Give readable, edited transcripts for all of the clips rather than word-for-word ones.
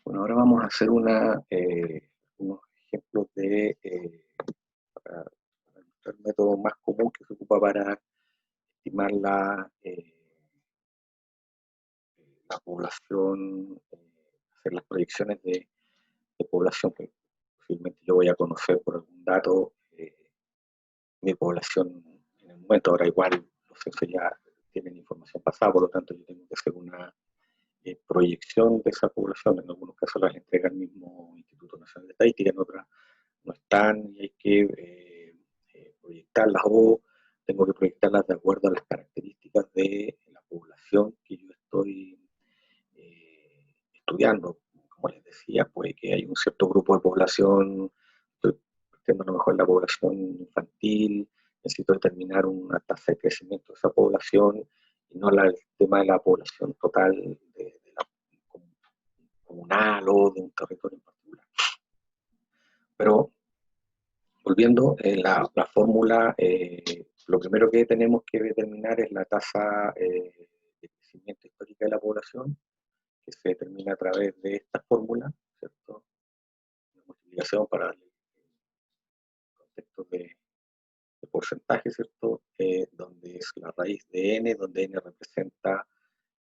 Bueno, ahora vamos a hacer unos ejemplos para el método más común que se ocupa para estimar la población, hacer las proyecciones de población que posiblemente yo voy a conocer por algún dato, mi población en el momento. Ahora igual los censos ya tienen información pasada, por lo tanto yo tengo que hacer una proyección de esa población. En algunos casos las entrega el mismo Instituto Nacional de Estadística, en otras no están y hay que proyectarlas, o tengo que proyectarlas de acuerdo a las características de la población que yo estoy estudiando. Como les decía, puede que hay un cierto grupo de población, estoy partiendo a lo mejor la población infantil, necesito determinar una tasa de crecimiento de esa población y no el tema de la población total de la comunal o de un territorio en particular. Pero volviendo, la fórmula, lo primero que tenemos que determinar es la tasa de crecimiento histórica de la población, que se determina a través de esta fórmula, ¿cierto? Una multiplicación para darle contexto de porcentaje, ¿cierto? Donde es la raíz de n, donde n representa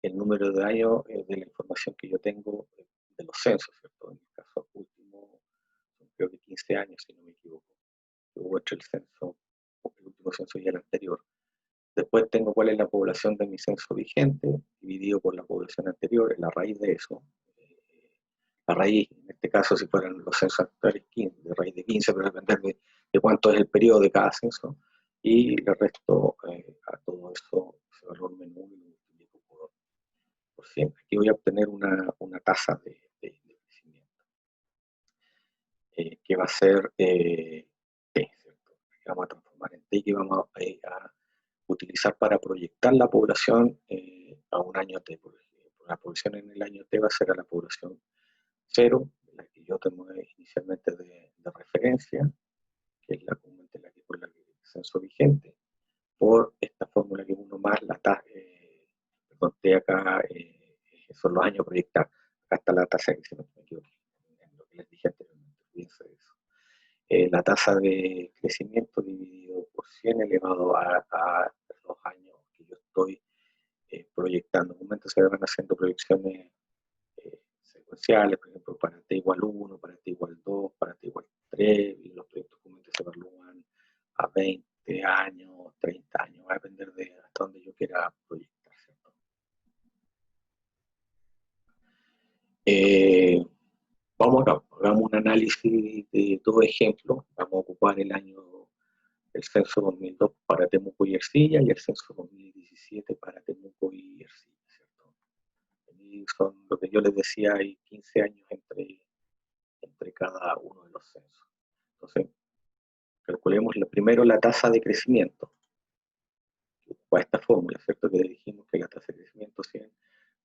el número de años de la información que yo tengo de los censos, ¿cierto? En el caso último, creo que 15 años, si no me equivoco, hubo entre el censo, el último censo y el anterior. Después tengo cuál es la población de mi censo vigente, dividido por la población anterior, es la raíz de eso. La raíz, en este caso, si fueran los censos actuales, 15, de raíz de 15, pero depender de cuánto es el periodo de cada censo. Y le resto a todo eso ese valor menú y lo multiplico por 100. Aquí voy a obtener una tasa de crecimiento, que va a ser T, ¿cierto? Que vamos a transformar en T y que vamos a utilizar para proyectar la población a un año T. Por ejemplo, la población en el año T va a ser a la población 0, la que yo tengo inicialmente de referencia, que es la que por la que el censo vigente, por esta fórmula que uno más la tasa, perdón, T acá son los años proyectados. Acá está la tasa de crecimiento, me equivoqué, en lo que les dije anteriormente, fíjense eso. La tasa de crecimiento dividido por 100 elevado a los años que yo estoy proyectando. En un momento se van haciendo proyecciones secuenciales, por ejemplo, para t igual 1, para t igual 2, para t igual 3, y los proyectos comunes se evalúan a 20 años, 30 años, va a depender de hasta dónde yo quiera proyectar, ¿cierto? Eh, Vamos acá, hagamos un análisis de todo ejemplo, vamos a ocupar el censo 2002 para Temuco y Ercilla y el censo 2017 para Temuco y Ercilla, ¿cierto? Y son lo que yo les decía, hay 15 años entre cada uno de los censos. Entonces, calculemos primero la tasa de crecimiento, o esta fórmula, ¿cierto? Que dijimos que la tasa de crecimiento 100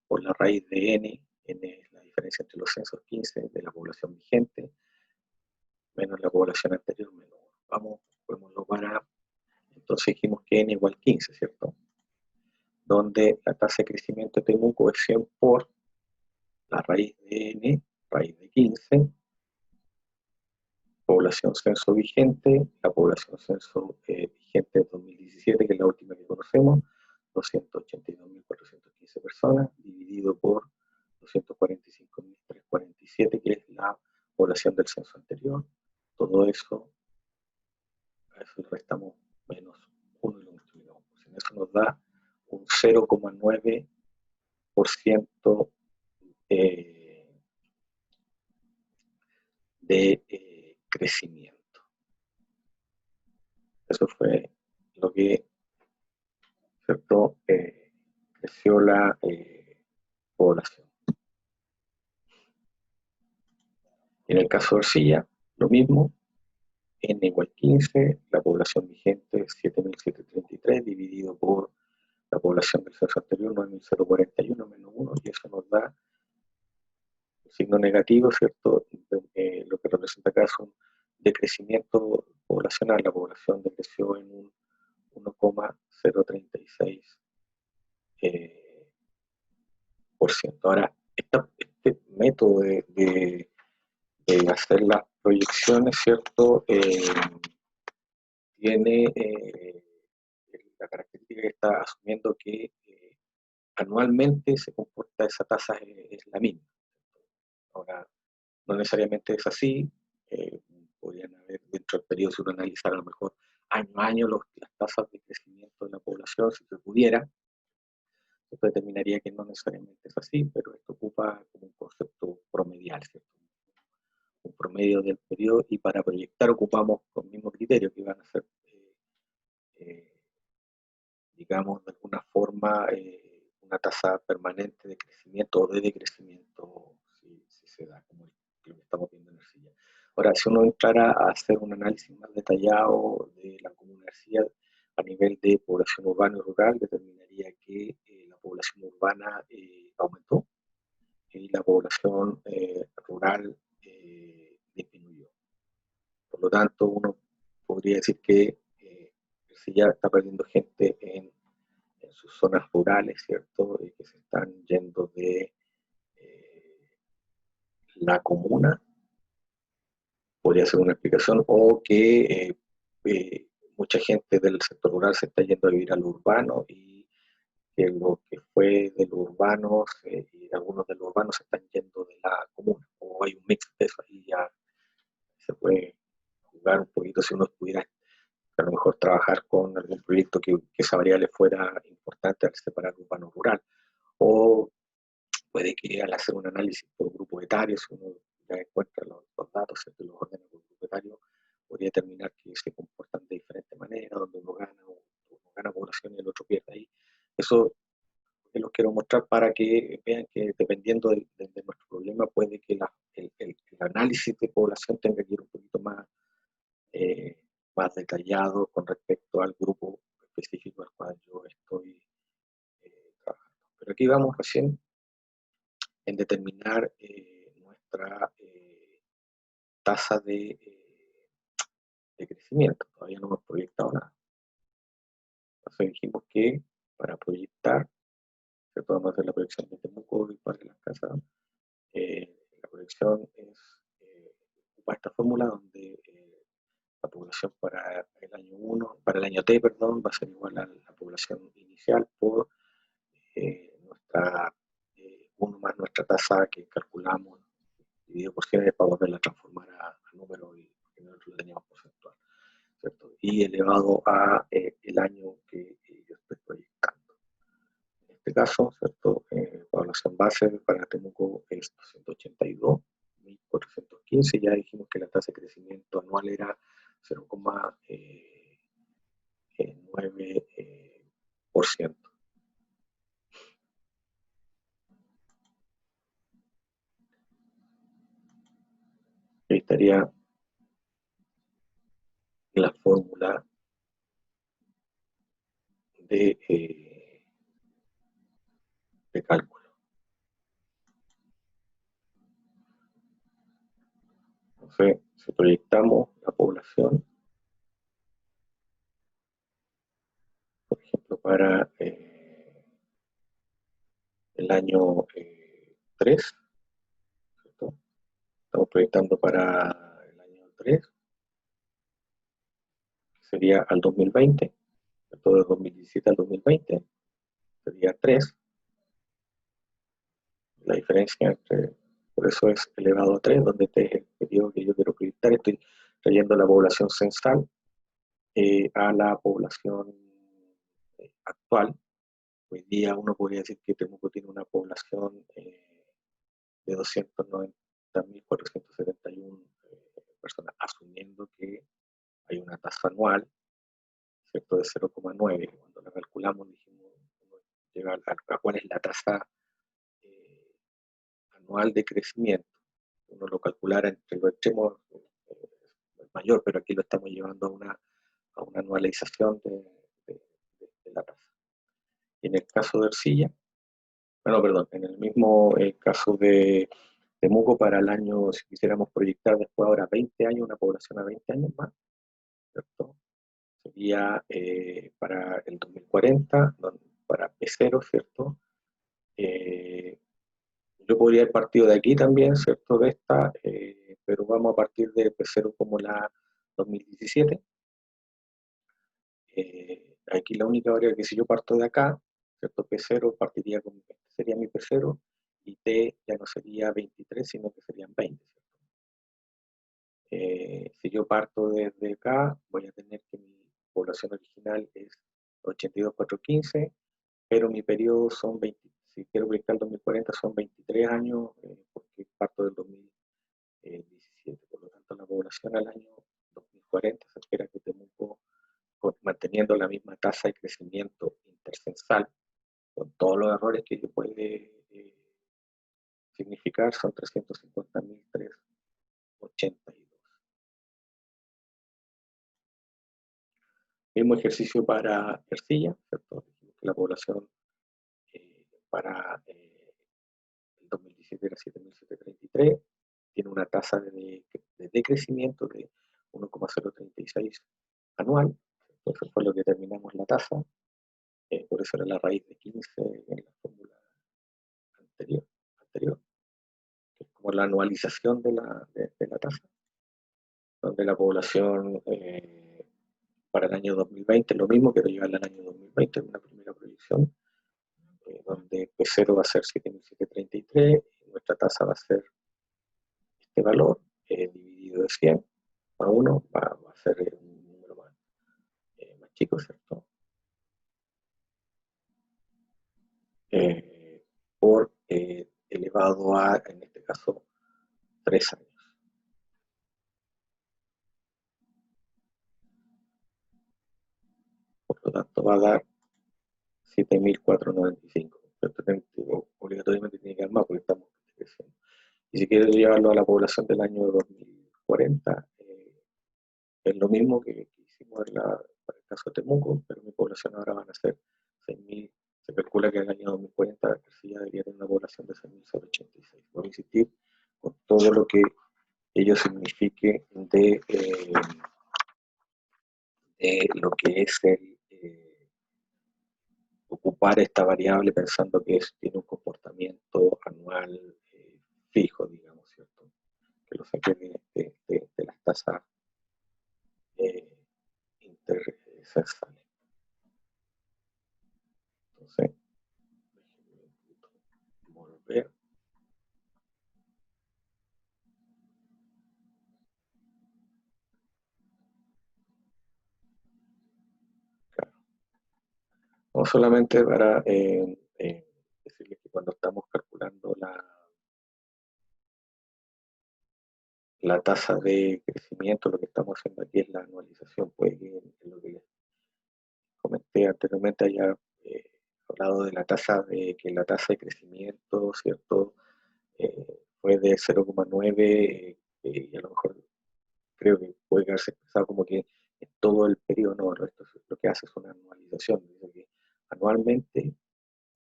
por la raíz de n es la diferencia entre los censos 15 de la población vigente, menos la población anterior, menos 1. Vamos, podemos para, entonces dijimos que n igual 15, ¿cierto? Donde la tasa de crecimiento de Temuco es 100 por la raíz de n, raíz de 15, población censo vigente, la población censo vigente de 2017, que es la última que conocemos, 282.415 personas, dividido por 245.347, que es la población del censo anterior. Todo eso, a eso le restamos menos 1 y lo multiplicamos. Eso nos da un 0,9% de crecimiento. Eso fue lo que, ¿cierto? Creció la población. En el caso de Ercilla, lo mismo, n igual 15, la población vigente es 7.733 dividido por la población del censo anterior, 9.041 menos 1, y eso nos da el signo negativo, ¿cierto? Lo que representa acá es un decrecimiento poblacional. La población decreció en un 1,036%. Ahora, este método de hacer las proyecciones, ¿cierto? Tiene la característica que está asumiendo que anualmente se comporta esa tasa es la misma. Ahora, no necesariamente es así, podrían haber dentro del periodo, si uno analizara a lo mejor año a año las tasas de crecimiento de la población, si se pudiera, esto determinaría que no necesariamente es así, pero esto ocupa como un concepto promedial, ¿cierto? Un promedio del periodo, y para proyectar ocupamos los mismos criterios que van a ser, eh, digamos, de alguna forma, una tasa permanente de crecimiento o de decrecimiento, si se da, como lo que estamos viendo en Ercilla. Ahora, si uno entrara a hacer un análisis más detallado de la comuna de Ercilla a nivel de población urbana y rural, determinaría que la población urbana aumentó y la población rural disminuyó. Por lo tanto, uno podría decir que Ercilla está perdiendo gente en sus zonas rurales, ¿cierto? Que se están yendo de la comuna, podría ser una explicación, o que mucha gente del sector rural se está yendo a vivir a lo urbano y que lo que fue de lo urbano y algunos de los urbanos se están yendo de la comuna, o hay un mix de eso, y ya se puede jugar un poquito si uno pudiera a lo mejor trabajar con algún proyecto que esa variable fuera importante al separar urbano-rural, o puede que al hacer un análisis por grupo etario, si uno ya encuentra los datos, ¿cierto? Los ordena por grupo etario, podría determinar que se comportan de diferente manera, donde uno gana población y el otro pierde ahí. Eso los quiero mostrar para que vean que dependiendo de nuestro problema, puede que el análisis de población tenga que ir un poquito eh, más detallado con respecto al grupo específico al cual yo estoy trabajando. Pero aquí vamos recién en determinar nuestra tasa de crecimiento. Todavía no hemos proyectado nada. Entonces dijimos que para proyectar, ¿cierto? Vamos a hacer la proyección de Temuco y para las casas. La proyección es ocupar esta fórmula donde la población para el año 1, para el año T, perdón, va a ser igual a la población inicial por nuestra 1 más nuestra tasa que calculamos dividido por 100 para volverla a transformar a número, y porque nosotros lo teníamos porcentual, ¿cierto? Y elevado a el año que yo estoy proyectando. En este caso, ¿cierto? Población base para Temuco es 282.415, ya dijimos que la tasa de crecimiento anual era 0,9%. Ahí estaría la fórmula de cálculo. Entonces, si proyectamos la población, por ejemplo, para el año 3, ¿cierto? Estamos proyectando para el año 3, que sería al 2020, ¿cierto? De 2017 al 2020, sería 3. La diferencia entre, por eso es elevado a 3, donde este es el periodo que yo quiero proyectar. Estoy trayendo la población censal a la población actual. Hoy día uno podría decir que Temuco tiene una población de 290.471 personas, asumiendo que hay una tasa anual, ¿cierto?, de 0,9. Cuando la calculamos dijimos, llega a cuál es la tasa anual de crecimiento. Uno lo calculara entre los extremos es mayor, pero aquí lo estamos llevando a una anualización de la tasa. Y en el caso de Ercilla, bueno, perdón, en el mismo caso de Temuco, para el año, si quisiéramos proyectar después ahora 20 años, una población a 20 años más, ¿cierto? Sería para el 2040, para P0, ¿cierto? Yo podría haber partido de aquí también, ¿cierto? De esta, pero vamos a partir de P0 como la 2017. Aquí la única variable que si yo parto de acá, ¿cierto? P0 partiría con, este sería mi P0, y T ya no sería 23, sino que serían 20, ¿cierto? Si yo parto desde acá, voy a tener que mi población original es 82.415, pero mi periodo son 20, si quiero brincar el 2040 son 23 años, porque parto del 2017, por lo tanto la población al año 2040 se espera que Temuco, manteniendo la misma tasa de crecimiento intercensal, con todos los errores que ello puede significar, son 350.382. Mismo ejercicio para Ercilla, ¿cierto? La población para el 2017 era 7.733, tiene una tasa de decrecimiento de 1,036 anual, entonces fue lo que determinamos la tasa, por eso era la raíz de 15 en la fórmula anterior, que es como la anualización de la tasa, donde la población para el año 2020, lo mismo, pero llevarla al año 2020 en una primera proyección, donde P0 va a ser 7.733, nuestra tasa va a ser este valor, dividido de 100 a 1, va a ser un número más chico, ¿cierto? Por elevado a, en este caso, 3 años. Por lo tanto, va a dar 7.495. Obligatoriamente tiene que dar más porque estamos creciendo. Y si quieres llevarlo a la población del año 2040, es lo mismo que hicimos para el caso de Temuco, pero mi población ahora van a ser 6.000. Se calcula que en el año 2040 ya debería tener una población de 6.086. Voy a insistir con todo lo que ello signifique de lo que es el ocupar esta variable pensando que tiene un comportamiento anual fijo, digamos, ¿cierto? Que lo saqué de las tasas intercensales. Entonces, volver. Claro. No solamente para decirles que cuando estamos calculando la tasa de crecimiento, lo que estamos haciendo aquí es la anualización, pues en lo que les comenté anteriormente, haya hablado de la tasa la tasa de crecimiento, ¿cierto? Fue de 0,9, y a lo mejor creo que puede quedarse expresado como que en todo el periodo. No, esto lo que hace es una anualización, dice que anualmente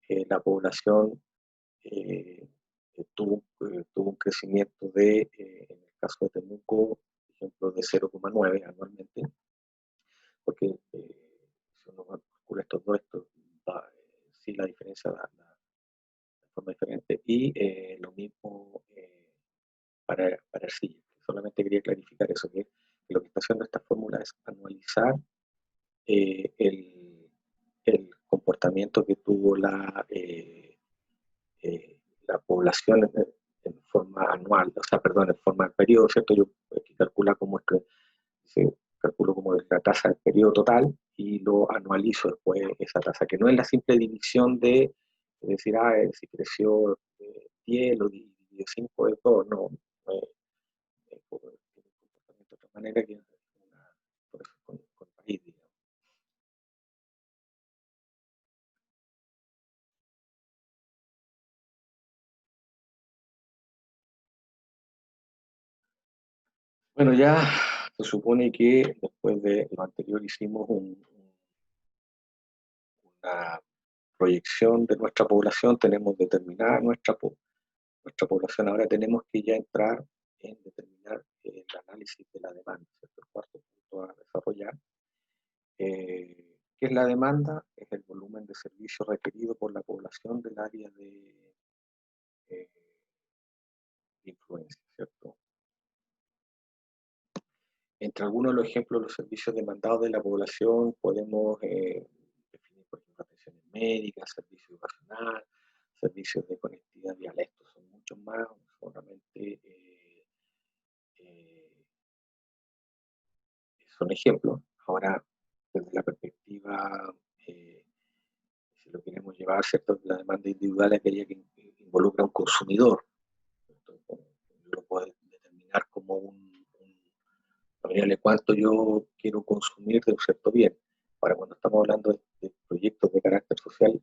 la población eh, tuvo un crecimiento en el caso de Temuco, por ejemplo, de 0,9 anualmente, porque si uno calcula estos dos, sí la diferencia de forma diferente, y lo mismo para Ercilla. Solamente quería clarificar eso, que lo que está haciendo esta fórmula es anualizar el comportamiento que tuvo la población en forma anual, o sea, perdón, en forma de periodo, ¿cierto? Yo aquí calculo como es que se calculo como la tasa del periodo total y lo anualizo después esa tasa, que no es la simple división de decir, si creció 10, lo dividido 5 es 2, no, tiene un comportamiento de otra manera que por eso con país, digamos. Bueno, ya se supone que después de lo anterior hicimos una proyección de nuestra población, tenemos determinada nuestra población, ahora tenemos que ya entrar en determinar el análisis de la demanda, ¿cierto? El cuarto punto a desarrollar. ¿Qué es la demanda? Es el volumen de servicio requerido por la población del área influencia, ¿cierto? Entre algunos de los ejemplos de los servicios demandados de la población podemos definir, por ejemplo, atenciones médicas, servicio educacional, servicios de conectividad vial. Estos son muchos más, solamente eh, son ejemplos. Ahora, desde la perspectiva, si lo queremos llevar, ¿cierto? La demanda individual es aquella que involucra a un consumidor. Yo lo puedo determinar como variable cuánto yo quiero consumir de un cierto bien. Ahora, cuando estamos hablando de proyectos de carácter social,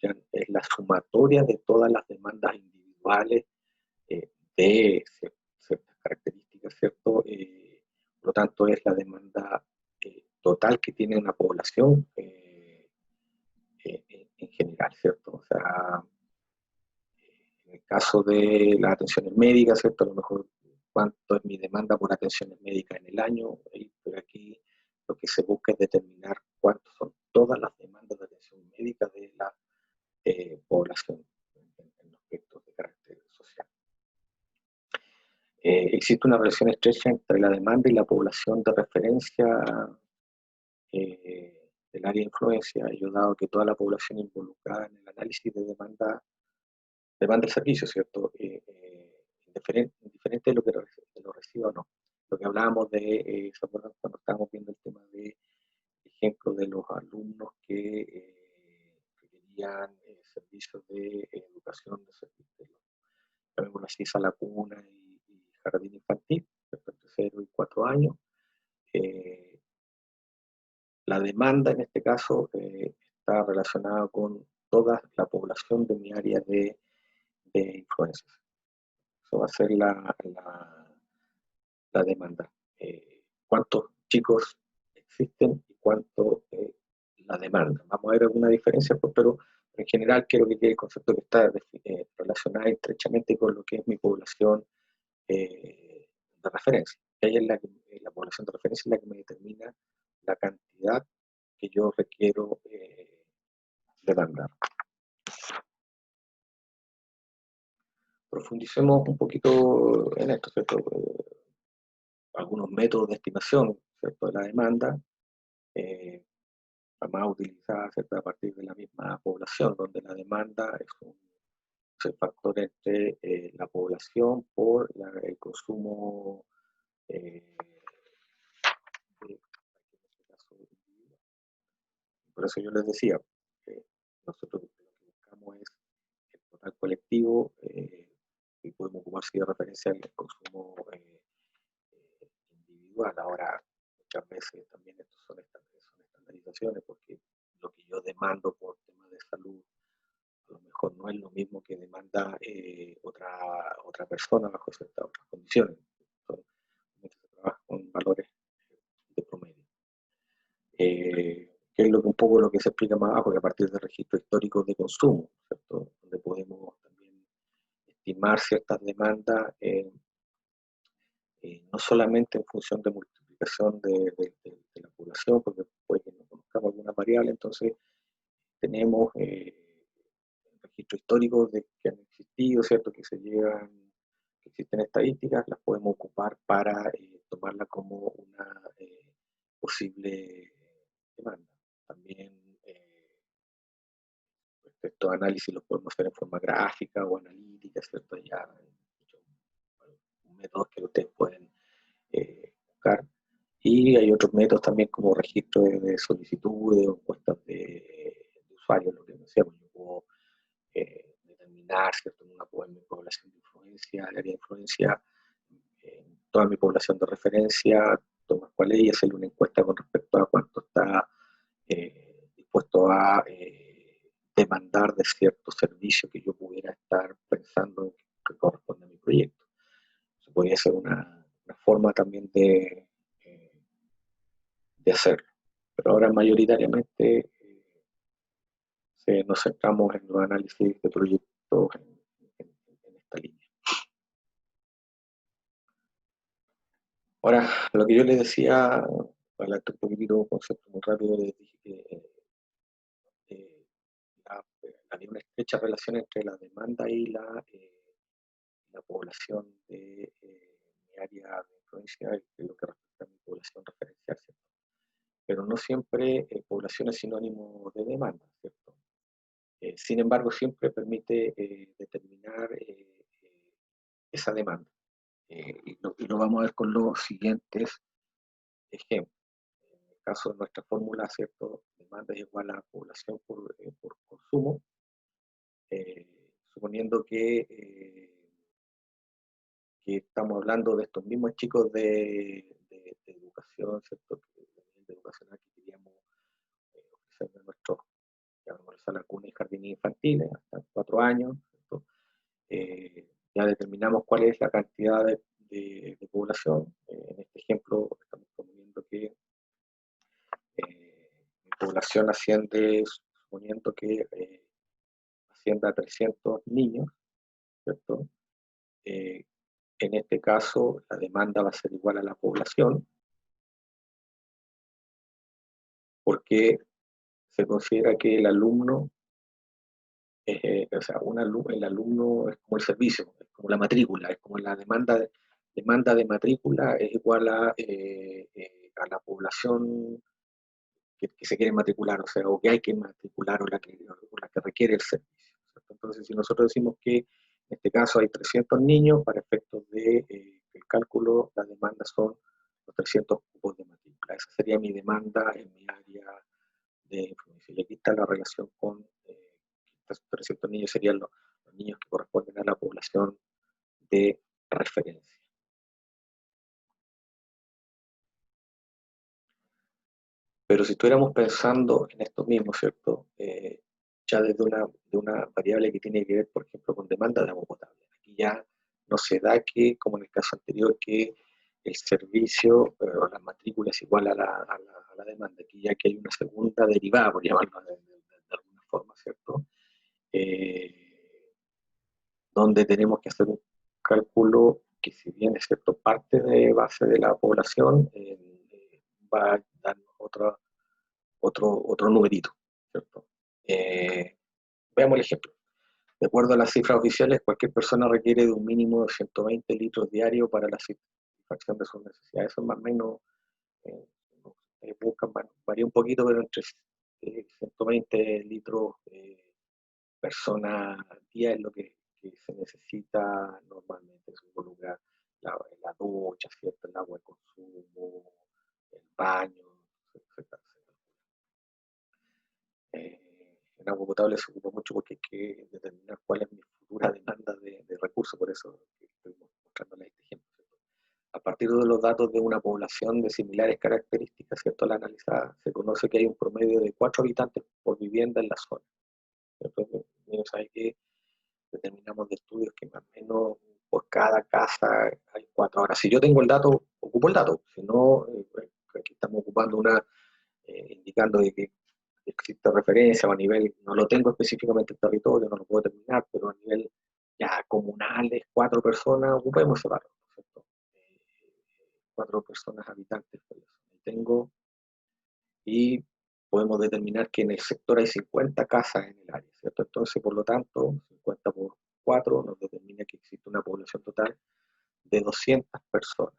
ya es la sumatoria de todas las demandas individuales de ciertas características, ¿cierto? Por lo tanto, es la demanda total que tiene una población en general, ¿cierto? O sea, en el caso de las atenciones médicas, ¿cierto? A lo mejor cuánto es mi demanda por atenciones médicas en el año, pero aquí lo que se busca es determinar cuántas son todas las demandas de atención médica de la población en aspectos de carácter social. Existe una relación estrecha entre la demanda y la población de referencia del área de influencia, ayudado que toda la población involucrada en el análisis de demanda de servicio, ¿cierto? Indiferente de lo que lo reciba o no. Lo que hablábamos de, ¿se acuerdan cuando estábamos viendo el tema de ejemplo de los alumnos que requerían servicios de educación, de servicios, llamémoslo así, sala cuna y jardín infantil, ¿cierto? Entre 0 y 4 años. La demanda en este caso está relacionada con toda la población de mi área de influencias. Eso va a ser la demanda. ¿Cuántos chicos existen y cuánto la demanda? Vamos a ver alguna diferencia, pues, pero en general quiero que quede el concepto que está relacionado estrechamente con lo que es mi población de referencia. Ella es la población de referencia es la que me determina la cantidad que yo requiero demandar. Profundicemos un poquito en esto, ¿cierto? Algunos métodos de estimación, ¿cierto? De la demanda, más utilizada, ¿cierto? A partir de la misma población, donde la demanda es un factor entre la población por el consumo de, por eso yo les decía, nosotros lo que buscamos es el total colectivo y podemos ocupar de referencia al consumo individual. Ahora, muchas veces también estos son estandarizaciones porque lo que yo demando por temas de salud a lo mejor no es lo mismo que demanda otra persona bajo ciertas otras condiciones. Entonces, se trabaja con valores de promedio. Que es un poco lo que se explica más abajo, que a partir de registros históricos de consumo, ¿cierto? Donde podemos también estimar ciertas demandas, no solamente en función de multiplicación de la población, porque puede que no conozcamos alguna variable, entonces tenemos registros históricos de que han existido, ¿cierto? Que que existen estadísticas, las podemos ocupar para tomarla como una posible demanda. También estos análisis los podemos hacer en forma gráfica o analítica, ¿cierto? Ya hay muchos métodos que ustedes pueden buscar. Y hay otros métodos también como registro de solicitudes o encuestas de usuarios, lo que decíamos. Yo puedo determinar, ¿cierto? En mi población de influencia, el área de influencia, toda mi población de referencia, tomar cuál es y hacerle una encuesta con respecto a cuánto está dispuesto a demandar de cierto servicio que yo pudiera estar pensando que corresponde a mi proyecto. Eso podría ser una forma también de hacerlo. Pero ahora mayoritariamente nos centramos en los análisis de proyectos en esta línea. Ahora, lo que yo les decía, para un poquitito, un concepto muy rápido, les dije que había una estrecha relación entre la demanda y la población de mi área de influencia, que es lo que respecta a mi población referencial, ¿cierto? Pero no siempre población es sinónimo de demanda, ¿cierto? Sin embargo, siempre permite determinar esa demanda. Y lo vamos a ver con los siguientes ejemplos. En el caso de nuestra fórmula, ¿cierto? Demanda es igual a población por consumo, suponiendo que estamos hablando de estos mismos chicos de educación, ¿cierto? De educacional que queríamos ofrecerle a nuestros, llamémoslo sala cuna y jardines infantiles, hasta 4 años, ¿cierto? Ya determinamos cuál es la cantidad de población. En este ejemplo estamos proponiendo que mi población asciende, suponiendo que ascienda a 300 niños, ¿cierto? Eh, en este caso, la demanda va a ser igual a la población, porque se considera que el alumno, o sea, el alumno es como el servicio, es como la matrícula, es como la demanda de matrícula es igual a la población que se quiere matricular, o sea, o que hay que matricular o la que requiere el servicio, ¿cierto? Entonces, si nosotros decimos que en este caso hay 300 niños, para efectos de el cálculo, la demanda son los 300 cupos de matrícula. Esa sería mi demanda en mi área de influencia. Y aquí está la relación con estos 300 niños, serían los niños que corresponden a la población de referencia. Pero si estuviéramos pensando en esto mismo, ¿cierto? Ya desde una variable que tiene que ver, por ejemplo, con demanda de agua potable. Aquí ya no se da que, como en el caso anterior, que el servicio o la matrícula es igual a la demanda. Aquí ya que hay una segunda derivada, por llamarlo de alguna forma, ¿cierto? Eh, donde tenemos que hacer un cálculo que, si bien es cierto, parte de base de la población, va a dar otro numerito, ¿cierto? Veamos el ejemplo. De acuerdo a las cifras oficiales, cualquier persona requiere de un mínimo de 120 litros diarios para la satisfacción de sus necesidades. Eso más o menos, eh, buscan, varía un poquito, pero entre 120 litros persona al día es lo que se necesita normalmente. Se involucra la ducha, ¿cierto? El agua de consumo, el baño, etcétera. En agua potable se ocupa mucho porque hay que determinar cuál es mi futura demanda de recursos, por eso estoy mostrándoles este ejemplo, ¿cierto? A partir de los datos de una población de similares características, ¿cierto? La analizada, se conoce que hay un promedio de 4 habitantes por vivienda en la zona, ¿cierto? Entonces hay que determinamos de estudios que más o menos por cada casa hay 4. Ahora, si yo tengo el dato, ocupo el dato. Si no, aquí estamos ocupando indicando de que existe referencia o a nivel, no lo tengo específicamente en territorio, no lo puedo determinar, pero a nivel ya comunales, 4 personas, ocupemos ese valor, ¿cierto? 4 personas habitantes por eso. Y podemos determinar que en el sector hay 50 casas en el área, ¿cierto? Entonces, por lo tanto, 50 por 4 nos determina que existe una población total de 200 personas,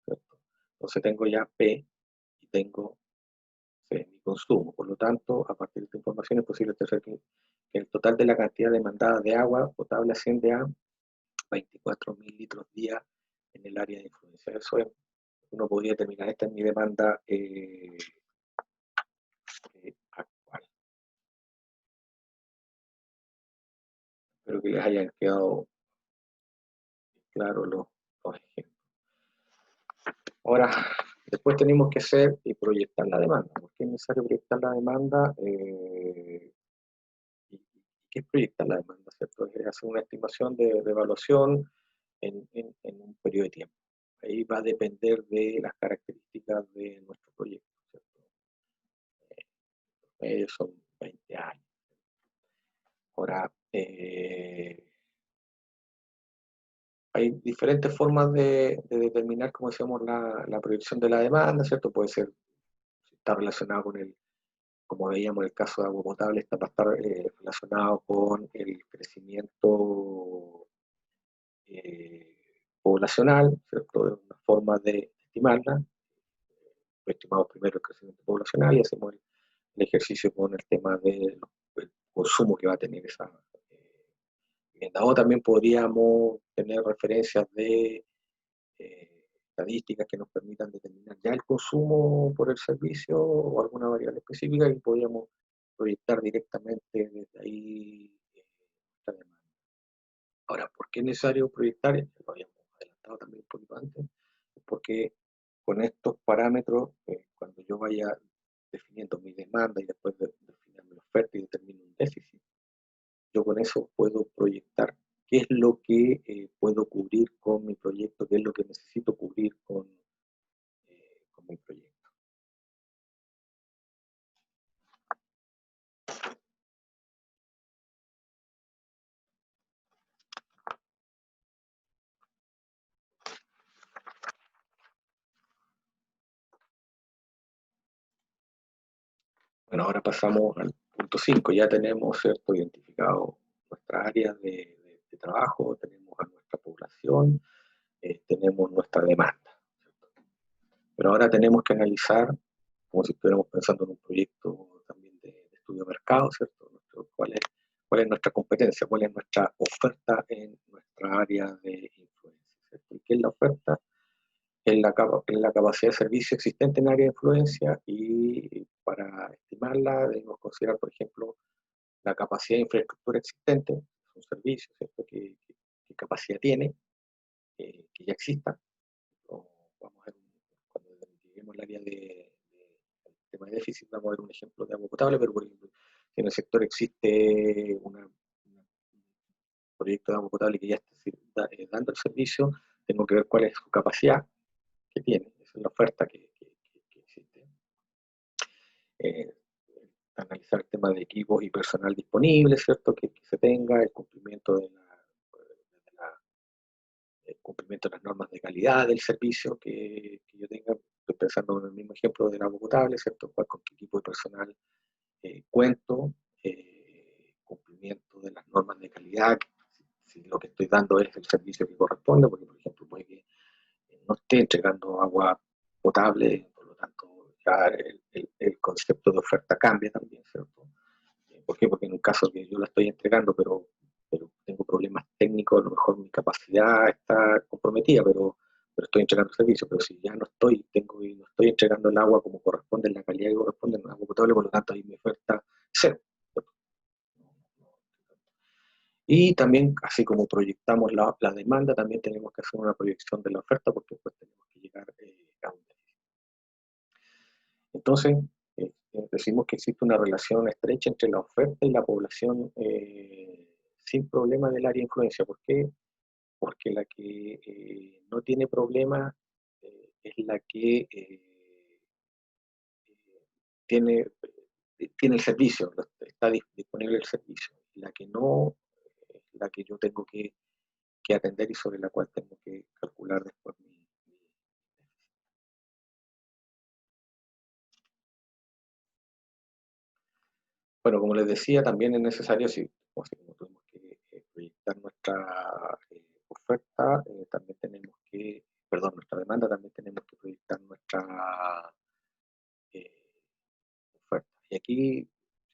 ¿cierto? Entonces tengo ya P y tengo mi consumo. Por lo tanto, a partir de esta información es posible establecer que el total de la cantidad demandada de agua potable asciende a 24.000 litros día en el área de influencia. Eso es, uno podría determinar, esta es mi demanda actual. Espero que les hayan quedado claros los ejemplos. Ahora, después tenemos que hacer y proyectar la demanda. ¿Por qué es necesario proyectar la demanda? ¿Y qué es proyectar la demanda? ¿Cierto? Es hacer una estimación de evaluación en un periodo de tiempo. Ahí va a depender de las características de nuestro proyecto, ¿cierto? Ellos son 20 años. Ahora, hay diferentes formas de determinar, como decíamos, la proyección de la demanda, ¿cierto? Puede ser, si está relacionado con como veíamos en el caso de agua potable, está para estar relacionado con el crecimiento poblacional, ¿cierto? Es una forma de estimarla. Estimamos primero el crecimiento poblacional y hacemos el ejercicio con el tema del consumo que va a tener esa vivienda. O también podríamos tener referencias de estadísticas que nos permitan determinar ya el consumo por el servicio o alguna variable específica y podríamos proyectar directamente desde ahí la demanda. Ahora, ¿por qué es necesario proyectar? Lo habíamos adelantado también un poquito antes, porque con estos parámetros, cuando yo vaya definiendo mi demanda y después de definir mi oferta y determino un déficit, yo con eso puedo proyectar qué es lo que puedo cubrir con mi proyecto, qué es lo que necesito cubrir con mi proyecto. Bueno, ahora pasamos al punto 5. Ya tenemos, ¿cierto?, identificado nuestras áreas de trabajo, tenemos a nuestra población, tenemos nuestra demanda, ¿cierto? Pero ahora tenemos que analizar, como si estuviéramos pensando en un proyecto también de estudio de mercado, ¿cierto? ¿Cuál es nuestra competencia? ¿Cuál es nuestra oferta en nuestra área de influencia? ¿Cierto? ¿Y qué es la oferta? En la capacidad de servicio existente en área de influencia, y para estimarla debemos considerar, por ejemplo, la capacidad de infraestructura existente, es un servicio, ¿cierto? ¿Qué capacidad tiene? Que ya exista. O vamos a ver, cuando lleguemos al área del tema de déficit, vamos a ver un ejemplo de agua potable, pero por ejemplo, si en el sector existe un proyecto de agua potable que ya está dando el servicio, tengo que ver cuál es su capacidad que tiene, esa es la oferta que existe. Eh, Analizar el tema de equipos y personal disponible, ¿cierto? Que se tenga, el cumplimiento el cumplimiento de las normas de calidad del servicio que yo tenga. Estoy pensando en el mismo ejemplo del agua potable, ¿cierto? Con qué equipo de personal cuento, cumplimiento de las normas de calidad, si lo que estoy dando es el servicio que corresponde, porque por ejemplo puede que no esté entregando agua potable, por lo tanto ya el concepto de oferta cambia también, ¿cierto? ¿Por qué? Porque en un caso que yo la estoy entregando, pero tengo problemas técnicos, a lo mejor mi capacidad está comprometida, pero estoy entregando servicio. Pero si ya no estoy entregando el agua como corresponde, en la calidad que corresponde, en el agua potable, por lo tanto ahí mi oferta cero. Y también, así como proyectamos la demanda, también tenemos que hacer una proyección de la oferta, porque después tenemos que llegar a un déficit. Entonces, decimos que existe una relación estrecha entre la oferta y la población sin problema del área de influencia. ¿Por qué? Porque la que no tiene problema es la que tiene, tiene el servicio, está disponible el servicio. La que no, es la que yo tengo que atender y sobre la cual tengo que calcular después mi. Bueno, como les decía, también es necesario, si como tuvimos que proyectar nuestra oferta, también tenemos que, perdón, nuestra demanda, también tenemos que proyectar nuestra eh, oferta. Y aquí, si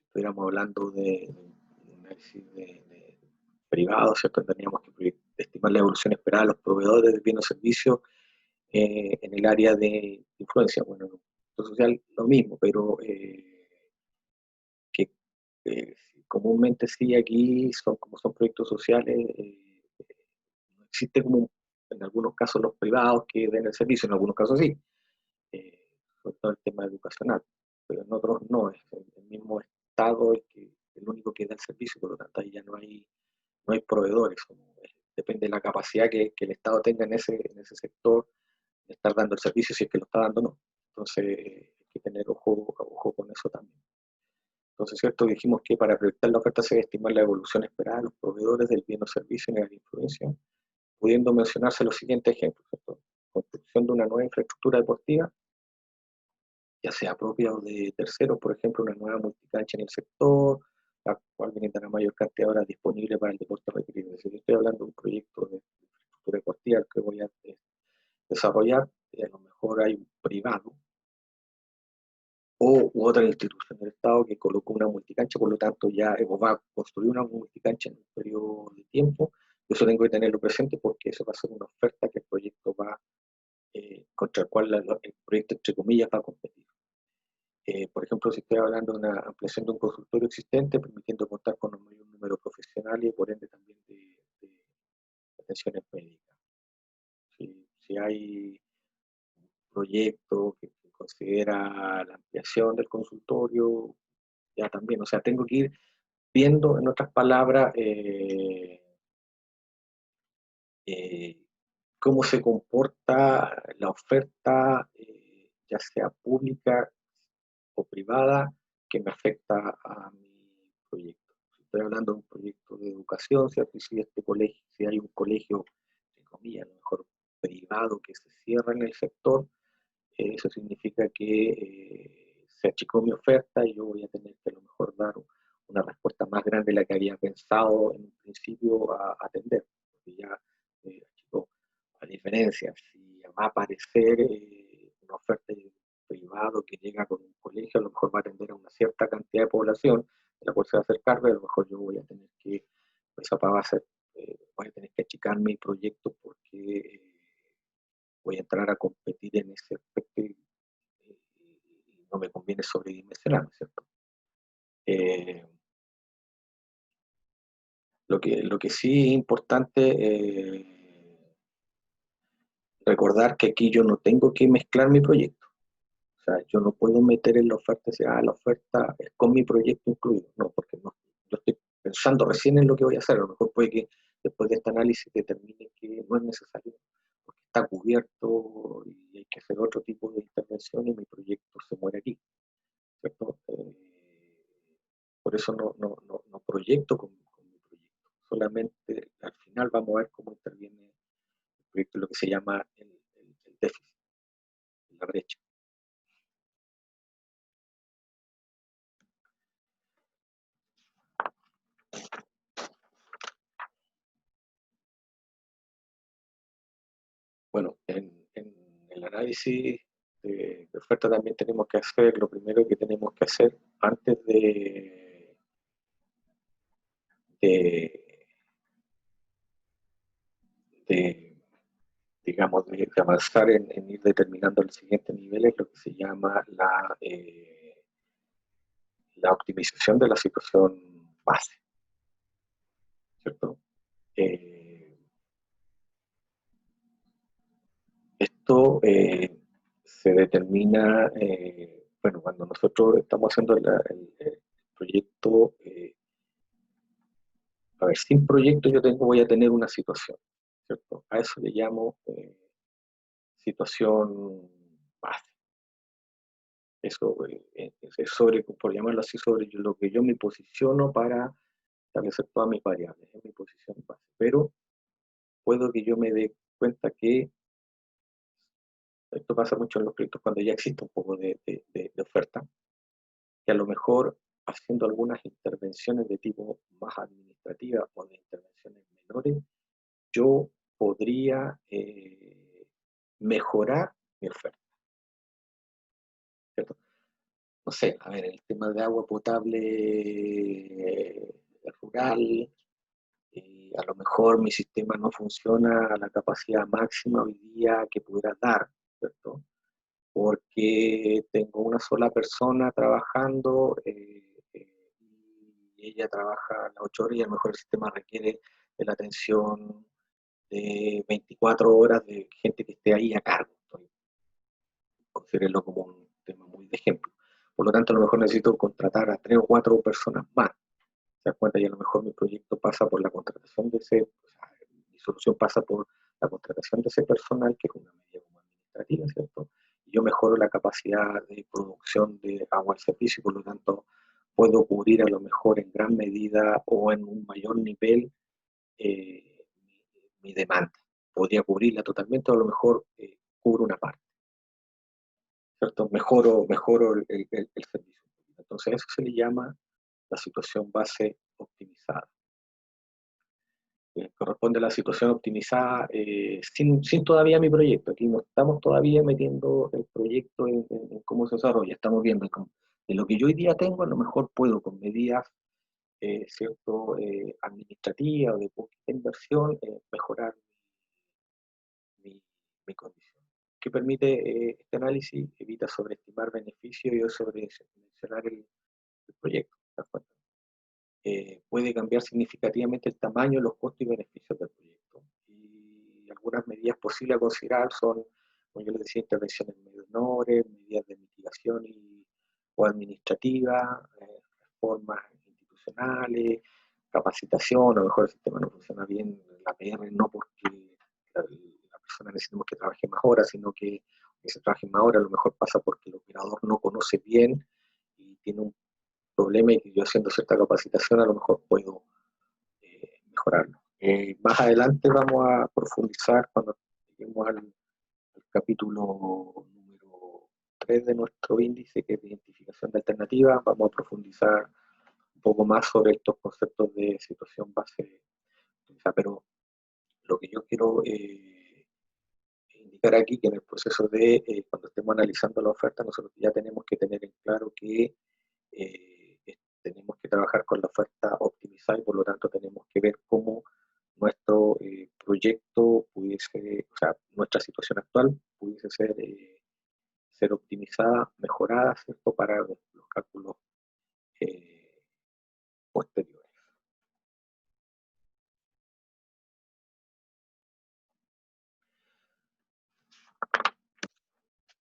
estuviéramos hablando de un análisis de privado, ¿cierto? Tendríamos que estimar la evolución esperada de los proveedores de bienes o servicios en el área de influencia. Bueno, lo social lo mismo, pero que comúnmente sí aquí como son proyectos sociales, no existe como en algunos casos los privados que den el servicio, en algunos casos sí, sobre todo el tema educacional, pero en otros no, es el mismo Estado el único que da el servicio, por lo tanto ahí ya no hay proveedores, depende de la capacidad que el Estado tenga en ese sector de estar dando el servicio, si es que lo está dando o no. Entonces hay que tener ojo con eso también. Entonces, ¿cierto? Dijimos que para proyectar la oferta se debe estimar la evolución esperada de los proveedores del bien o servicio en la influencia, pudiendo mencionarse los siguientes ejemplos, ¿cierto? Construcción de una nueva infraestructura deportiva, ya sea propia o de terceros, por ejemplo, una nueva multicancha en el sector, la cual brindará mayor cantidad de horas disponibles para el deporte recreativo. Es decir, estoy hablando de un proyecto de infraestructura deportiva al que voy a desarrollar, a lo mejor hay un privado u otra institución del Estado que colocó una multicancha, por lo tanto ya va a construir una multicancha en un periodo de tiempo. Eso tengo que tenerlo presente porque eso va a ser una oferta que el proyecto va, contra el cual el proyecto, entre comillas, va a competir. Por ejemplo, si estoy hablando de una ampliación de un consultorio existente, permitiendo contar con un mayor número de profesionales y por ende también de atenciones médicas. Si hay un proyecto que considera la ampliación del consultorio, ya también, o sea, tengo que ir viendo, en otras palabras, eh, cómo se comporta la oferta, ya sea pública o privada, que me afecta a mi proyecto. Si estoy hablando de un proyecto de educación, ¿cierto? Y si este colegio, si hay un colegio, entre comillas, a lo mejor privado que se cierra en el sector, eso significa que se achicó mi oferta y yo voy a tener que a lo mejor dar una respuesta más grande de la que había pensado en un principio a atender, porque ya achicó. A diferencia, si va a aparecer una oferta de privado que llega con un colegio, a lo mejor va a atender a una cierta cantidad de población, de la cual se va a hacer cargo, y a lo mejor yo voy a tener que, esa va a ser, voy a tener que achicar mi proyecto porque voy a entrar a competir en ese aspecto y no me conviene sobredimensionar, ¿cierto? Eh, lo que sí es importante recordar que aquí yo no tengo que mezclar mi proyecto. O sea, yo no puedo meter en la oferta y decir, la oferta es con mi proyecto incluido. No, porque no, yo estoy pensando recién en lo que voy a hacer. A lo mejor puede que después de este análisis determine que no es necesario, porque está cubierto y hay que hacer otro tipo de intervención y mi proyecto se muere aquí, ¿cierto? Por eso no proyecto con mi proyecto. Solamente al final vamos a ver cómo interviene el proyecto, lo que se llama el déficit, la brecha. Bueno, en el análisis de oferta también tenemos que hacer, lo primero que tenemos que hacer antes de, de digamos, de avanzar en ir determinando el siguiente nivel es lo que se llama la optimización de la situación base, ¿cierto? Eh, esto se determina, bueno, cuando nosotros estamos haciendo el proyecto, a ver, sin proyecto voy a tener una situación, ¿cierto? A eso le llamo situación base. Eso es sobre, por llamarlo así, sobre lo que yo me posiciono para establecer todas mis variables, es mi posición base. Pero puedo que yo me dé cuenta que esto pasa mucho en los proyectos cuando ya existe un poco de oferta, que a lo mejor haciendo algunas intervenciones de tipo más administrativa o de intervenciones menores, yo podría mejorar mi oferta, ¿cierto? No sé, a ver, el tema de agua potable rural, a lo mejor mi sistema no funciona a la capacidad máxima hoy día que pudiera dar, ¿cierto? Porque tengo una sola persona trabajando y ella trabaja las 8 horas y a lo mejor el sistema requiere de la atención de 24 horas de gente que esté ahí a cargo. Considérenlo como un tema muy de ejemplo. Por lo tanto, a lo mejor necesito contratar a 3 o 4 personas más. ¿Se das cuenta? Y a lo mejor mi proyecto pasa por la contratación de ese, o sea, mi solución pasa por la contratación de ese personal, que es una medida como administrativa, ¿cierto? Y yo mejoro la capacidad de producción de agua al servicio y por lo tanto puedo cubrir a lo mejor en gran medida o en un mayor nivel mi demanda. Podría cubrirla totalmente o a lo mejor cubro una parte, ¿cierto? Mejoro el servicio. Entonces a eso se le llama la situación base optimizada. corresponde a la situación optimizada, sin todavía mi proyecto. Aquí no estamos todavía metiendo el proyecto en cómo se desarrolla. Estamos viendo de lo que yo hoy día tengo, a lo mejor puedo con medidas cierto, administrativas o de poquita inversión mejorar mi, mi condición. ¿Qué permite este análisis? Evita sobreestimar beneficios y sobredimensionar el proyecto. Puede cambiar significativamente el tamaño, los costos y beneficios del proyecto. Y algunas medidas posibles a considerar son, como yo les decía, intervenciones menores, medidas de mitigación o administrativas, reformas institucionales, capacitación, a lo mejor el sistema no funciona bien, la PR no porque la persona necesitamos que trabaje más horas, sino que se trabaje más horas, a lo mejor pasa porque el operador no conoce bien y tiene un problema y que yo haciendo cierta capacitación a lo mejor puedo mejorarlo. Más adelante vamos a profundizar cuando lleguemos al capítulo número 3 de nuestro índice, que es de identificación de alternativas. Vamos a profundizar un poco más sobre estos conceptos de situación base. Pero lo que yo quiero indicar aquí, que en el proceso de cuando estemos analizando la oferta, nosotros ya tenemos que tener en claro que tenemos que trabajar con la oferta optimizada y por lo tanto tenemos que ver cómo nuestro proyecto pudiese, o sea, nuestra situación actual pudiese ser optimizada, mejorada, ¿cierto? Para los cálculos eh, posteriores.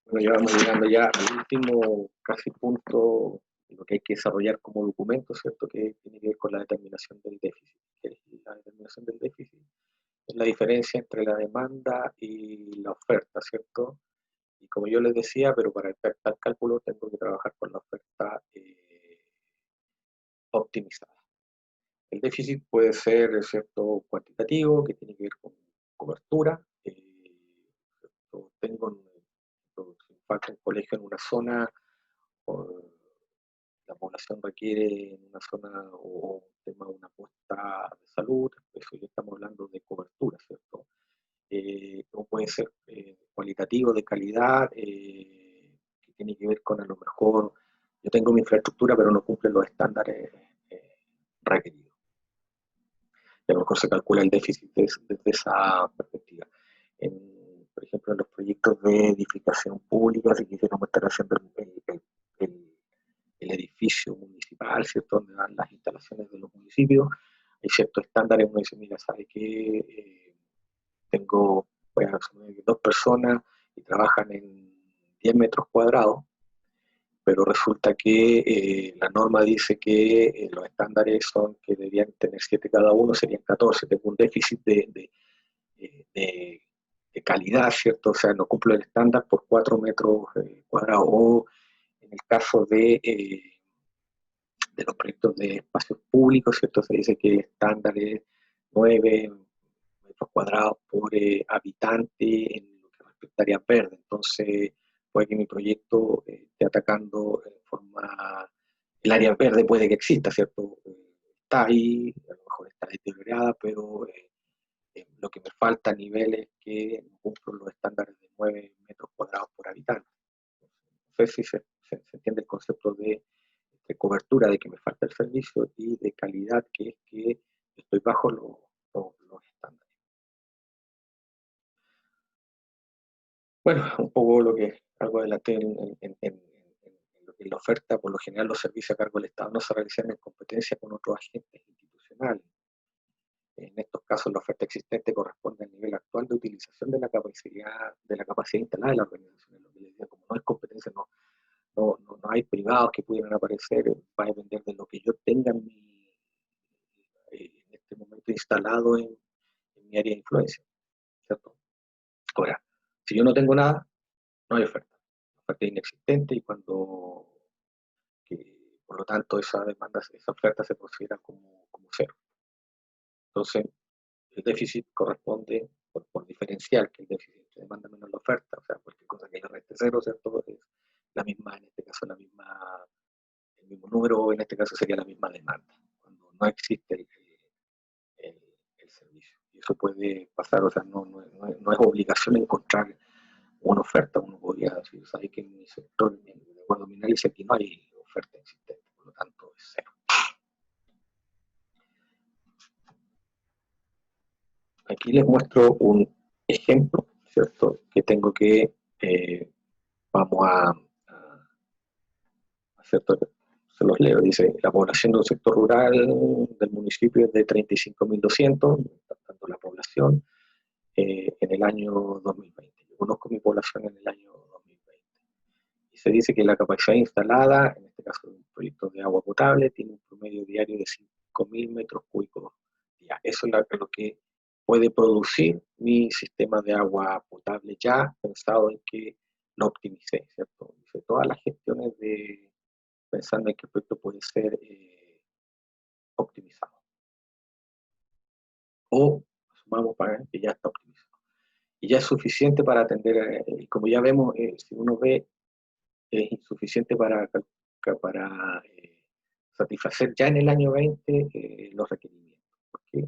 Bueno, ya vamos llegando ya al último casi punto de lo que hay que desarrollar como documento, ¿cierto? Que tiene que ver con la determinación del déficit. La determinación del déficit es la diferencia entre la demanda y la oferta, ¿cierto? Y como yo les decía, pero para hacer tal cálculo tengo que trabajar con la oferta optimizada. El déficit puede ser, ¿cierto?, cuantitativo, que tiene que ver con cobertura. Tengo, si falta un colegio en una zona, o la población requiere en una zona o un tema de una apuesta de salud, eso ya estamos hablando de cobertura, ¿cierto? O puede ser cualitativo, de calidad, que tiene que ver con a lo mejor, yo tengo mi infraestructura pero no cumple los estándares requeridos. Y a lo mejor se calcula el déficit desde esa perspectiva. Por ejemplo, en los proyectos de edificación pública, si quisiéramos estar haciendo el edificio municipal, ¿cierto?, donde van las instalaciones de los municipios, hay ciertos estándares, uno dice, mira, sabe que tengo, voy a asumir, 2 personas y trabajan en 10 metros cuadrados, pero resulta que la norma dice que los estándares son que deberían tener 7 cada uno, serían 14, tengo un déficit de calidad, ¿cierto? O sea, no cumplo el estándar por 4 metros cuadrados. O en el caso de los proyectos de espacios públicos, ¿cierto? Se dice que el estándar es 9 metros cuadrados por habitante en lo que respecta a áreas verdes. Entonces, puede que mi proyecto esté atacando en forma... El área verde puede que exista, ¿cierto? Está ahí, a lo mejor está deteriorada, pero lo que me falta a nivel es que no cumplo los estándares de 9 metros cuadrados por habitante. No sé si se entiende el concepto de cobertura, de que me falta el servicio, y de calidad, que es que estoy bajo los estándares. Bueno, un poco lo que algo adelanté en la oferta. Por lo general los servicios a cargo del Estado no se realizan en competencia con otros agentes institucionales. En estos casos la oferta existente corresponde al nivel actual de utilización de la capacidad instalada de la organización. Lo que les decía, como no es competencia, no hay privados que pudieran aparecer, va a depender de lo que yo tenga en este momento instalado en mi área de influencia, ¿cierto? Ahora, si yo no tengo nada, no hay oferta. La oferta es inexistente y por lo tanto esa demanda, esa oferta se considera como cero. Entonces, el déficit corresponde por diferencial, que el déficit entre demanda menos la oferta, o sea, cualquier cosa que le reste cero, ¿cierto? Es la misma, en este caso, el mismo número, en este caso sería la misma demanda, cuando no existe el servicio. eso puede pasar, o sea, no es obligación encontrar una oferta. Uno podría decir, ¿sabes que en mi sector, de acuerdo a mi análisis, aquí no hay oferta existente, por lo tanto es cero. Aquí les muestro un ejemplo, ¿cierto? Que tengo que, vamos a ¿cierto? Se los leo, dice, la población del sector rural del municipio es de 35.200, tanto la población en el año 2020. Yo conozco mi población en el año 2020. Y se dice que la capacidad instalada, en este caso de un proyecto de agua potable, tiene un promedio diario de 5.000 metros cúbicos día. Eso es lo que puede producir mi sistema de agua potable ya pensado en que lo optimicé, ¿cierto? Hice todas las gestiones pensando en que el proyecto puede ser optimizado. O sumamos para que ya está optimizado. Y ya es suficiente para atender, como ya vemos, si uno ve, es insuficiente para satisfacer ya en el año 20 los requerimientos. Porque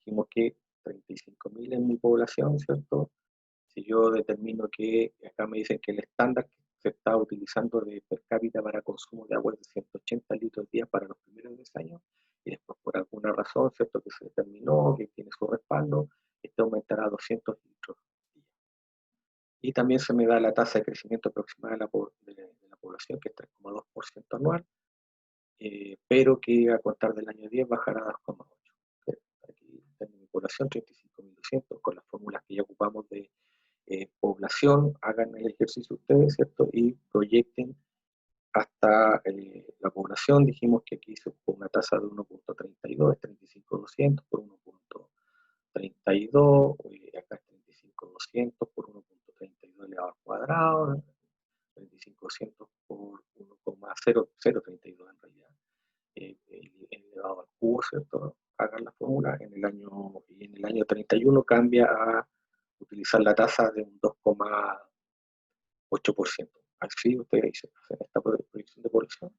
dijimos que 35.000 en mi población, ¿cierto? Si yo determino que, acá me dicen que el estándar que se está utilizando de per cápita para consumo de agua es de 180 litros al día para los primeros 10 años, y después por alguna razón, ¿cierto? Que se determinó, que tiene su respaldo, este aumentará a 200 litros al día. Y también se me da la tasa de crecimiento aproximada de la población, que es 3,2% anual, pero que a contar del año 10 bajará a 2,8. Aquí tengo mi población, 35.200, con las fórmulas que ya ocupamos de población, hagan el ejercicio ustedes, ¿cierto? Y proyecten hasta la población. Dijimos que aquí se ocupa una tasa de 1.32, es 35.200 por 1.32, acá es 35.200 por 1.32 elevado al cuadrado, 35.200 por 1,0032 en realidad, elevado al cubo, ¿cierto? Hagan la fórmula, en el año 31 cambia a utilizar la tasa de un 2,8%. Así ustedes dicen, esta proyección de población.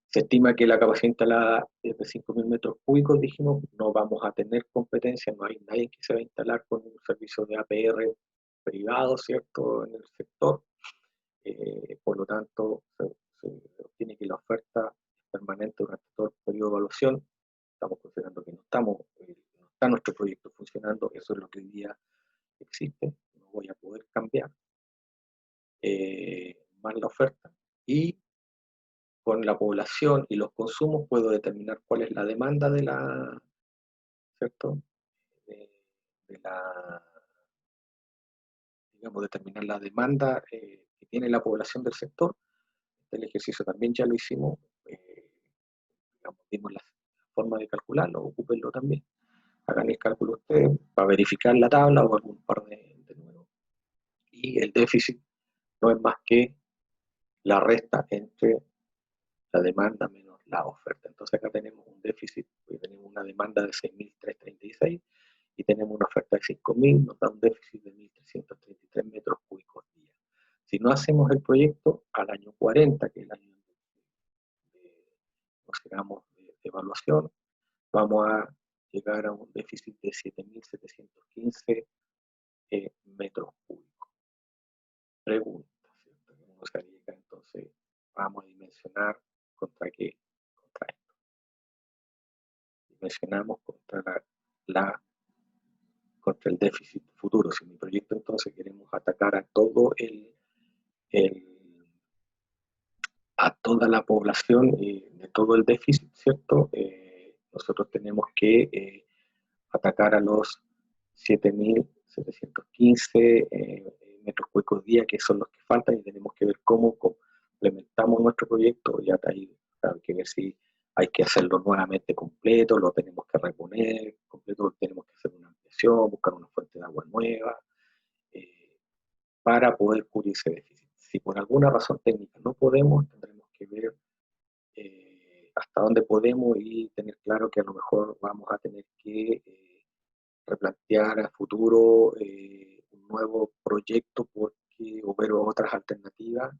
Se estima que la capacidad instalada es de 5.000 metros cúbicos, dijimos, no vamos a tener competencia, no hay nadie que se va a instalar con un servicio de APR privado, ¿cierto?, en el sector. Por lo tanto, se obtiene que la oferta es permanente durante todo el periodo de evaluación. Estamos considerando que no está nuestro proyecto funcionando, eso es lo que hoy día existe, no voy a poder cambiar más la oferta, y con la población y los consumos puedo determinar cuál es la demanda ¿cierto? De, de la, digamos, determinar la demanda que tiene la población del sector. El ejercicio también ya lo hicimos, digamos, dimos la forma de calcularlo, ocúpenlo también. Hagan el cálculo ustedes para verificar la tabla o algún par de números. Y el déficit no es más que la resta entre la demanda menos la oferta. Entonces acá tenemos un déficit, tenemos una demanda de 6.336 y tenemos una oferta de 5.000, nos da un déficit de 1.333 metros cúbicos día. Si no hacemos el proyecto al año 40, que es el año de evaluación, vamos a llegar a un déficit de 7.715 metros cúbicos. Pregunta, ¿cierto? Uno se llega, entonces vamos a dimensionar contra qué, contra esto. Dimensionamos contra el déficit futuro. Si mi proyecto entonces queremos atacar a a toda la población de todo el déficit, ¿cierto? Nosotros tenemos que atacar a los 7.715 metros cúbicos día, que son los que faltan, y tenemos que ver cómo complementamos nuestro proyecto. Ya hay que ver si hay que hacerlo nuevamente completo, lo tenemos que reponer completo, tenemos que hacer una ampliación, buscar una fuente de agua nueva, para poder cubrir ese déficit. Si por alguna razón técnica no podemos, tendremos que ver hasta dónde podemos y tener claro que a lo mejor vamos a tener que replantear a futuro un nuevo proyecto o ver otras alternativas,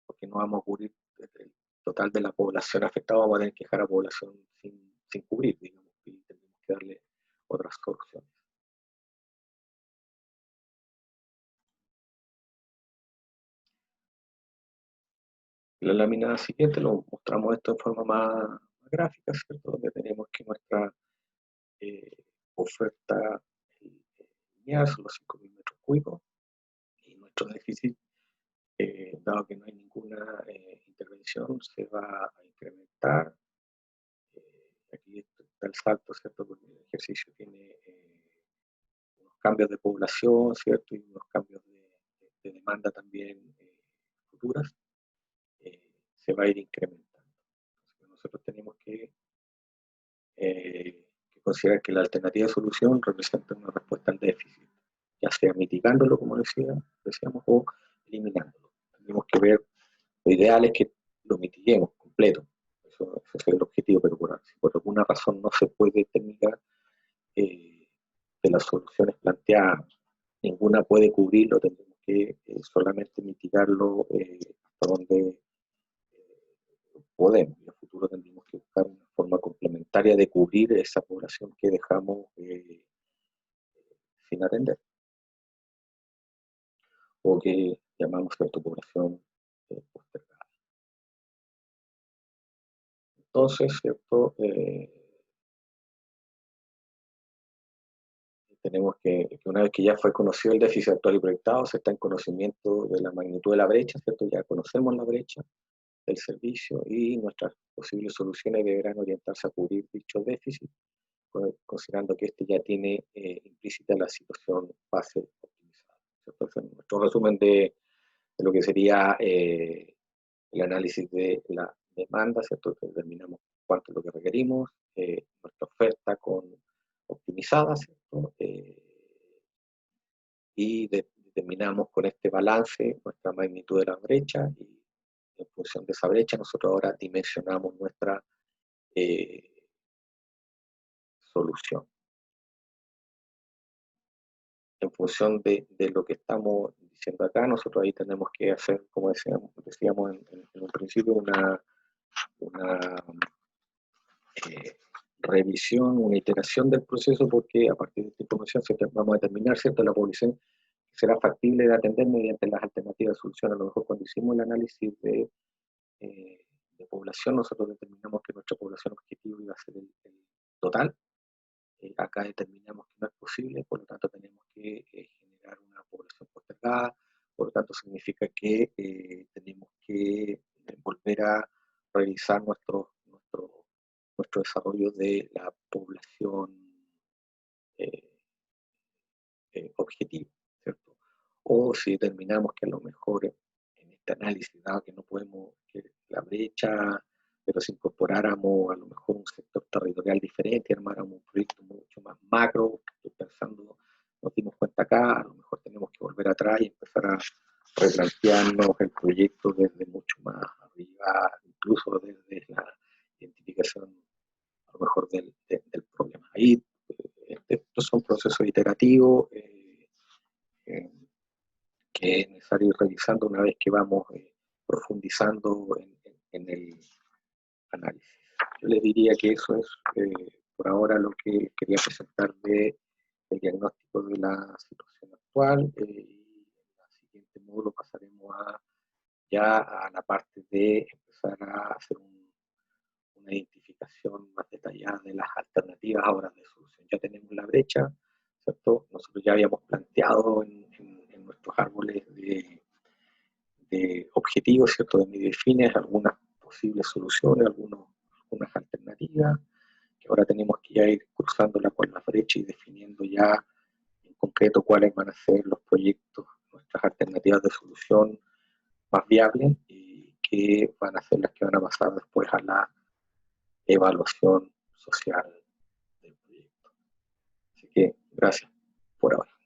porque no vamos a cubrir el total de la población afectada, vamos a tener que dejar a la población sin cubrir, digamos, y tenemos que darle otras soluciones. En la lámina siguiente lo mostramos esto en forma más gráfica, ¿cierto? Donde tenemos que nuestra oferta lineal son los 5.000 metros cúbicos y nuestro déficit, dado que no hay ninguna intervención, se va a incrementar. Aquí está el salto, ¿cierto? Porque el ejercicio tiene unos cambios de población, ¿cierto? Y unos cambios de demanda también futuras. Se va a ir incrementando. Entonces, nosotros tenemos que considerar que la alternativa de solución representa una respuesta al déficit, ya sea mitigándolo, como decíamos, o eliminándolo. Tenemos que ver, lo ideal es que lo mitiguemos completo, eso es el objetivo, pero si por alguna razón no se puede terminar, de las soluciones planteadas, ninguna puede cubrirlo, tendremos que solamente mitigarlo hasta donde podemos. En el futuro tendremos que buscar una forma complementaria de cubrir esa población que dejamos sin atender, o que llamamos población postergada. Entonces, ¿cierto? Tenemos que una vez que ya fue conocido el déficit actual y proyectado, se está en conocimiento de la magnitud de la brecha, ¿cierto? Ya conocemos la brecha del servicio y nuestras posibles soluciones deberán orientarse a cubrir dicho déficit, considerando que este ya tiene implícita la situación base optimizada. Entonces, nuestro resumen de lo que sería el análisis de la demanda, ¿cierto? Determinamos cuánto es lo que requerimos, nuestra oferta optimizada, ¿cierto? Y determinamos con este balance nuestra magnitud de la brecha, y en función de esa brecha nosotros ahora dimensionamos nuestra solución. En función de lo que estamos diciendo acá, nosotros ahí tenemos que hacer, como decíamos en un principio, una revisión, una iteración del proceso, porque a partir de esta información vamos a determinar, ¿cierto?, la población que será factible de atender mediante las alternativas de solución. A lo mejor cuando hicimos el análisis de población, nosotros determinamos que nuestra población objetivo iba a ser el total. Acá determinamos que no es posible, por lo tanto tenemos que generar una población postergada, por lo tanto significa que tenemos que volver a revisar nuestro desarrollo de la población objetivo, ¿cierto? O si determinamos que a lo mejor en este análisis, dado que no podemos, que la brecha, pero si incorporáramos a lo mejor un sector territorial diferente, armáramos un proyecto mucho más macro, estoy pensando, nos dimos cuenta acá, a lo mejor tenemos que volver atrás y empezar a replantearnos el proyecto desde mucho más arriba, incluso desde la identificación a lo mejor del problema. Ahí estos son procesos iterativos que es necesario ir revisando una vez que vamos profundizando en el análisis. Yo les diría que eso es por ahora lo que quería presentar de el diagnóstico de la situación actual. Y en el siguiente módulo pasaremos ya a la parte de empezar a hacer una identificación más detallada de las alternativas ahora de solución. Ya tenemos la brecha, ¿cierto? Nosotros ya habíamos planteado en nuestros árboles de objetivos, ¿cierto?, de medio y fines, algunas posibles soluciones, algunas alternativas, que ahora tenemos que ya ir cruzándola con la brecha y definiendo ya en concreto cuáles van a ser los proyectos, nuestras alternativas de solución más viables, y que van a ser las que van a pasar después a la evaluación social del proyecto. Así que gracias por ahora.